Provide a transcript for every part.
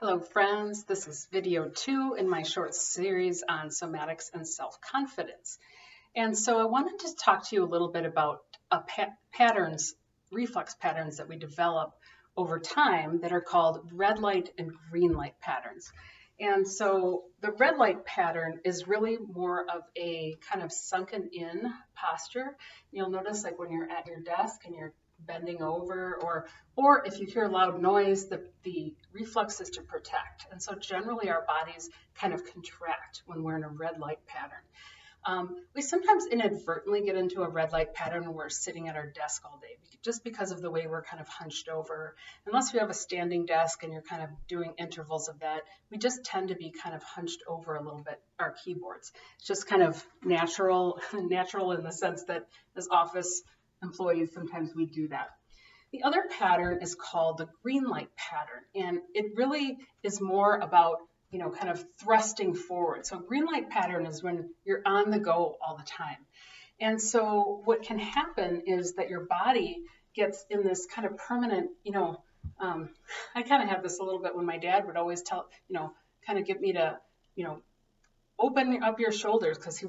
Hello friends, this is video 2 in my short series on somatics and self-confidence. And so I wanted to talk to you a little bit about patterns, reflex patterns that we develop over time that are called red light and green light patterns. And so the red light pattern is really more of a kind of sunken in posture. You'll notice like when you're at your desk and you're bending over, or if you hear loud noise, the reflex is to protect. And so generally our bodies kind of contract when we're in a red light pattern. We sometimes inadvertently get into a red light pattern when we're sitting at our desk all day, just because of the way we're kind of hunched over. Unless you have a standing desk and you're kind of doing intervals of that, we just tend to be kind of hunched over a little bit, our keyboards. It's just kind of natural in the sense that as office employees, sometimes we do that. The other pattern is called the green light pattern, and it really is more about, kind of thrusting forward. So green light pattern is when you're on the go all the time. And so what can happen is that your body gets in this kind of permanent, I kind of have this a little bit when my dad would always tell, kind of get me to, open up your shoulders, because he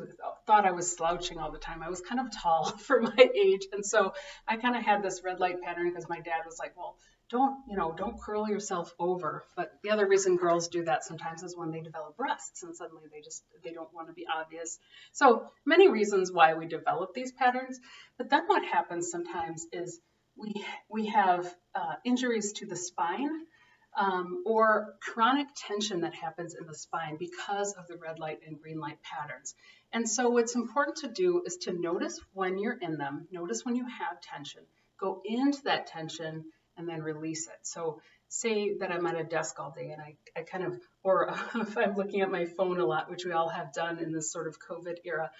thought I was slouching all the time. I was kind of tall for my age. And so I kind of had this red light pattern because my dad was like, well, don't curl yourself over. But the other reason girls do that sometimes is when they develop breasts and suddenly they don't want to be obvious. So many reasons why we develop these patterns. But then what happens sometimes is we have injuries to the spine, or chronic tension that happens in the spine because of the red light and green light patterns. And so what's important to do is to notice when you're in them, notice when you have tension, go into that tension and then release it. So say that I'm at a desk all day and I kind of, or if I'm looking at my phone a lot, which we all have done in this sort of COVID era,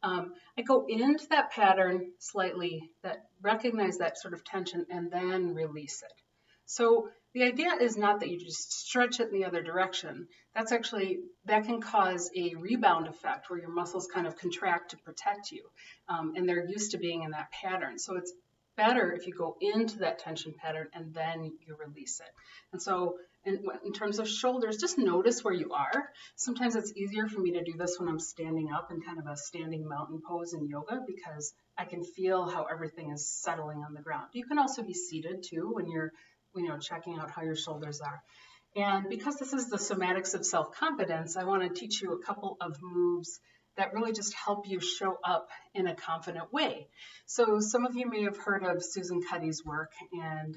I go into that pattern slightly, that recognize that sort of tension and then release it. So the idea is not that you just stretch it in the other direction. That can cause a rebound effect where your muscles kind of contract to protect you. And they're used to being in that pattern. So it's better if you go into that tension pattern and then you release it. And so in terms of shoulders, just notice where you are. Sometimes it's easier for me to do this when I'm standing up in kind of a standing mountain pose in yoga, because I can feel how everything is settling on the ground. You can also be seated too when you're checking out how your shoulders are. And because this is the somatics of self-confidence, I want to teach you a couple of moves that really just help you show up in a confident way. So some of you may have heard of Susan Cuddy's work and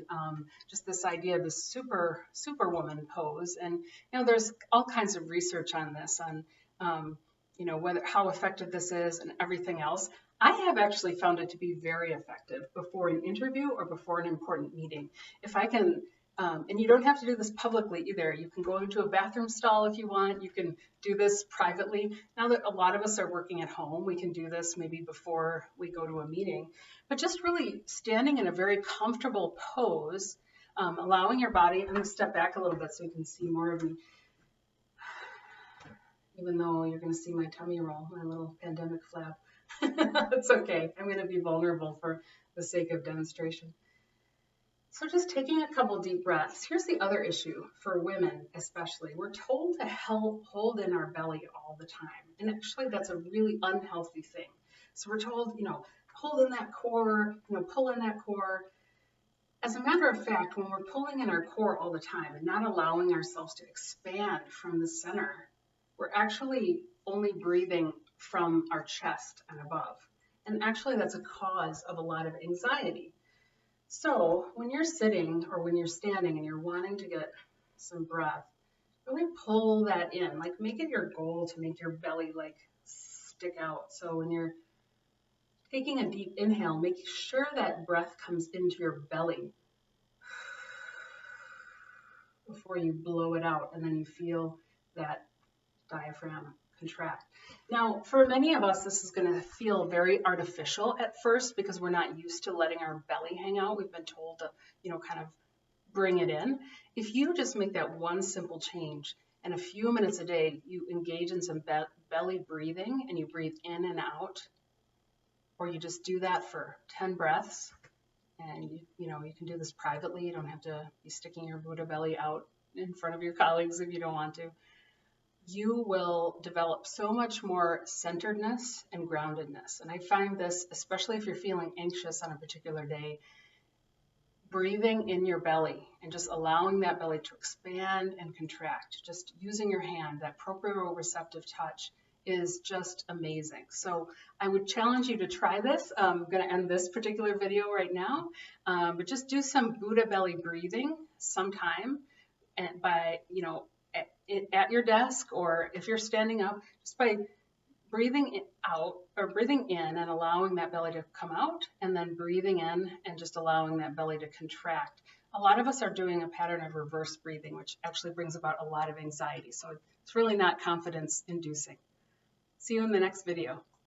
just this idea of the Superwoman pose. And there's all kinds of research on this, on how effective this is and everything else. I have actually found it to be very effective before an interview or before an important meeting. If I can, and you don't have to do this publicly either. You can go into a bathroom stall if you want. You can do this privately. Now that a lot of us are working at home, we can do this maybe before we go to a meeting. But just really standing in a very comfortable pose, allowing your body, I'm going to step back a little bit so you can see more of me. Even though you're going to see my tummy roll, my little pandemic flap. It's okay. I'm going to be vulnerable for the sake of demonstration. So just taking a couple deep breaths. Here's the other issue for women especially. We're told to hold in our belly all the time. And actually that's a really unhealthy thing. So we're told, hold in that core, pull in that core. As a matter of fact, when we're pulling in our core all the time and not allowing ourselves to expand from the center, we're actually only breathing from our chest and above. And actually that's a cause of a lot of anxiety. So when you're sitting or when you're standing and you're wanting to get some breath, really pull that in, like make it your goal to make your belly like stick out. So when you're taking a deep inhale, make sure that breath comes into your belly before you blow it out, and then you feel that diaphragm contract. Now, for many of us, this is going to feel very artificial at first because we're not used to letting our belly hang out. We've been told to, kind of bring it in. If you just make that one simple change and a few minutes a day, you engage in some belly breathing and you breathe in and out, or you just do that for 10 breaths, and you can do this privately. You don't have to be sticking your Buddha belly out in front of your colleagues if you don't want to, you will develop so much more centeredness and groundedness. And I find this, especially if you're feeling anxious on a particular day, breathing in your belly and just allowing that belly to expand and contract, just using your hand, that proprioceptive touch is just amazing. So I would challenge you to try this. I'm going to end this particular video right now, but just do some Buddha belly breathing sometime, and by, at your desk, or if you're standing up, just by breathing out or breathing in and allowing that belly to come out, and then breathing in and just allowing that belly to contract. A lot of us are doing a pattern of reverse breathing, which actually brings about a lot of anxiety. So it's really not confidence inducing. See you in the next video.